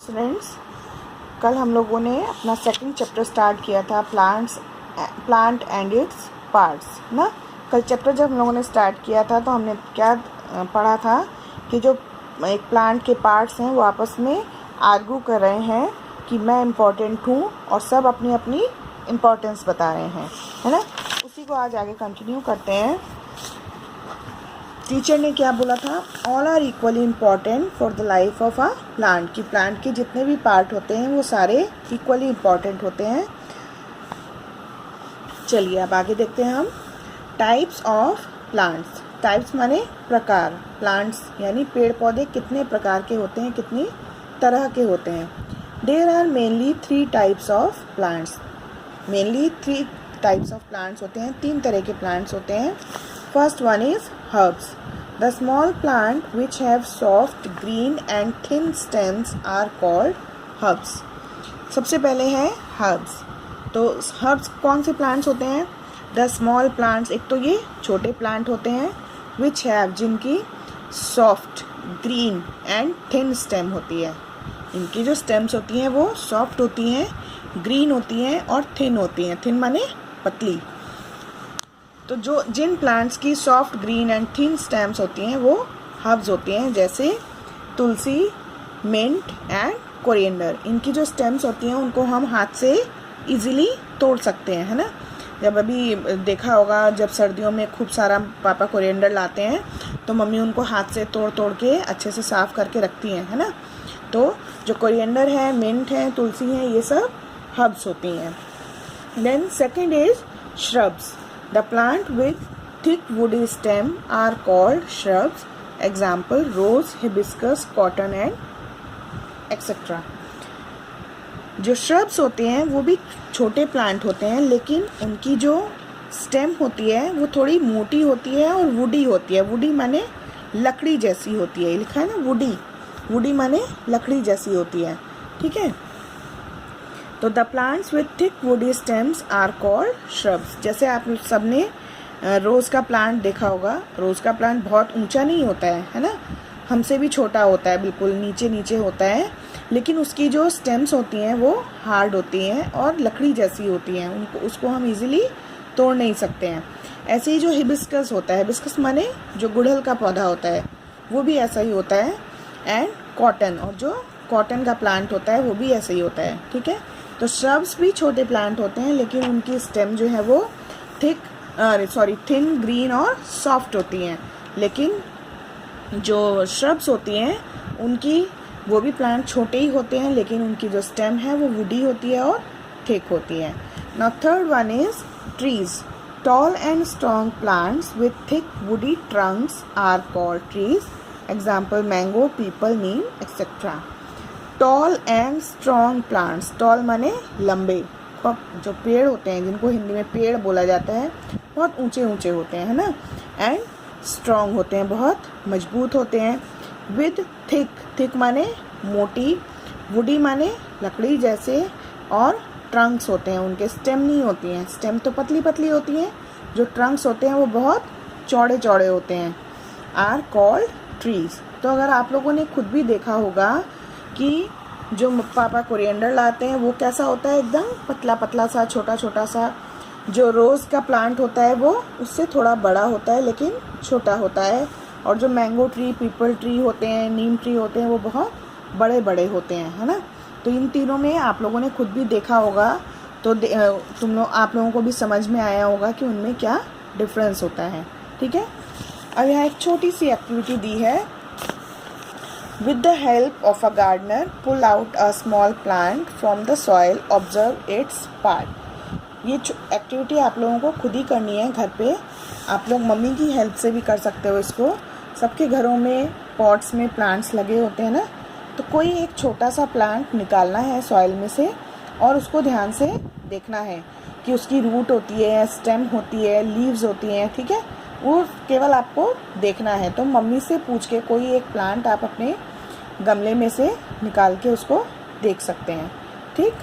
Friends, कल हम लोगों ने अपना सेकंड चैप्टर स्टार्ट किया था प्लांट एंड इट्स पार्ट्स ना। कल चैप्टर जब हम लोगों ने स्टार्ट किया था तो हमने क्या पढ़ा था कि जो एक प्लांट के पार्ट्स हैं वो आपस में आर्ग्यू कर रहे हैं कि मैं इम्पोर्टेंट हूँ और सब अपनी अपनी इम्पोर्टेंस बता रहे हैं, है ना। उसी को आज आगे कंटिन्यू करते हैं। टीचर ने क्या बोला था, all are equally important for the life of a plant, कि प्लांट के जितने भी पार्ट होते हैं वो सारे इक्वली इम्पॉर्टेंट होते हैं। चलिए अब आगे देखते हैं हम टाइप्स ऑफ प्लांट्स। टाइप्स माने प्रकार, प्लांट्स यानी पेड़ पौधे कितने प्रकार के होते हैं, कितनी तरह के होते हैं। There are mainly 3 types of plants, mainly 3 types of plants होते हैं, 3 तरह के प्लांट्स होते हैं। First one is herbs. The small plant which have soft green and thin stems are called herbs. सबसे पहले है herbs. तो herbs कौन से plants होते हैं? The small plants, एक तो ये छोटे plant होते हैं which have, जिनकी soft green and thin stem होती है। इनकी जो stems होती हैं वो soft होती हैं, green होती हैं और thin होती हैं। thin माने पतली। तो जो जिन प्लांट्स की soft green and thin stems होती हैं वो हर्ब्स होती हैं, जैसे तुलसी, मिंट एंड कोरिएंडर। इनकी जो स्टेम्स होती हैं उनको हम हाथ से इजीली तोड़ सकते हैं, है ना। जब अभी देखा होगा जब सर्दियों में खूब सारा पापा कोरिएंडर लाते हैं तो मम्मी उनको हाथ से तोड़ तोड़ के अच्छे से साफ़ करके रखती हैं, है ना। तो जो कोरिएंडर है, मिंट है, तुलसी है, ये सब हर्ब्स होती हैं। Then second is shrubs. The plant with thick woody stem are called shrubs. Example: rose, hibiscus, cotton and etc. जो shrubs होते हैं वो भी छोटे प्लांट होते हैं, लेकिन उनकी जो स्टेम होती है वो थोड़ी मोटी होती है और वुडी होती है। वुडी माने लकड़ी जैसी होती है, लिखा है ना वुडी, वुडी माने लकड़ी जैसी होती है, ठीक है। तो the plants with thick woody stems are called shrubs. जैसे आप सबने रोज़ का प्लांट देखा होगा, रोज़ का प्लांट बहुत ऊंचा नहीं होता है ना, हमसे भी छोटा होता है, बिल्कुल नीचे नीचे होता है, लेकिन उसकी जो स्टेम्स होती हैं वो हार्ड होती हैं और लकड़ी जैसी होती हैं, उनको उसको हम इजीली तोड़ नहीं सकते हैं। ऐसे ही जो हिबिस्कस होता है, हिबिस्कस माने जो गुड़हल का पौधा होता है, वो भी ऐसा ही होता है। एंड कॉटन, और जो कॉटन का प्लांट होता है वो भी ऐसा ही होता है, ठीक है। तो श्रब्स भी छोटे प्लांट होते हैं, लेकिन उनकी स्टेम जो है वो थिन, ग्रीन और सॉफ्ट होती हैं। लेकिन जो श्रब्स होती हैं उनकी, वो भी प्लांट छोटे ही होते हैं, लेकिन उनकी जो स्टेम है वो वुडी होती है और थिक होती है। Now third one is trees. Tall and strong plants with thick woody trunks are called trees. Example mango, peepal, neem etcetera. Tall and strong plants, tall माने लंबे, जो पेड़ होते हैं जिनको हिंदी में पेड़ बोला जाता है, बहुत ऊंचे ऊंचे होते हैं, है ना। एंड स्ट्रॉन्ग होते हैं, बहुत मजबूत होते हैं। विद थिक, थिक माने मोटी, वुडी माने लकड़ी जैसे, और ट्रंक्स होते हैं, उनके स्टेम नहीं होती हैं, स्टेम तो पतली पतली होती हैं, जो ट्रंक्स होते हैं वो बहुत चौड़े चौड़े होते हैं। Are called trees. तो अगर आप लोगों ने खुद भी देखा होगा कि जो पापा कोरिएंडर लाते हैं वो कैसा होता है, एकदम पतला पतला सा, छोटा छोटा सा। जो रोज़ का प्लांट होता है वो उससे थोड़ा बड़ा होता है लेकिन छोटा होता है। और जो मैंगो ट्री, पीपल ट्री होते हैं, नीम ट्री होते हैं, वो बहुत बड़े बड़े होते हैं, है ना। तो इन तीनों में आप लोगों ने खुद भी देखा होगा, तो आप लोगों को भी समझ में आया होगा कि उनमें क्या डिफरेंस होता है, ठीक है। अब यहाँ एक छोटी सी एक्टिविटी दी है. With the help of a gardener, pull out a small plant from the soil. Observe its part. ये एक्टिविटी आप लोगों को खुद ही करनी है घर पे. आप लोग मम्मी की हेल्प से भी कर सकते हो इसको. सबके घरों में पॉट्स में प्लांट्स लगे होते हैं ना, तो कोई एक छोटा सा प्लांट निकालना है सॉइल में से और उसको ध्यान से देखना है कि उसकी रूट होती है, स्टेम होती है, लीव्स होती हैं, ठीक है. वो केवल आपको देखना है. तो मम्मी से पूछ के कोई एक प्लांट आप अपने गमले में से निकाल के उसको देख सकते हैं, ठीक.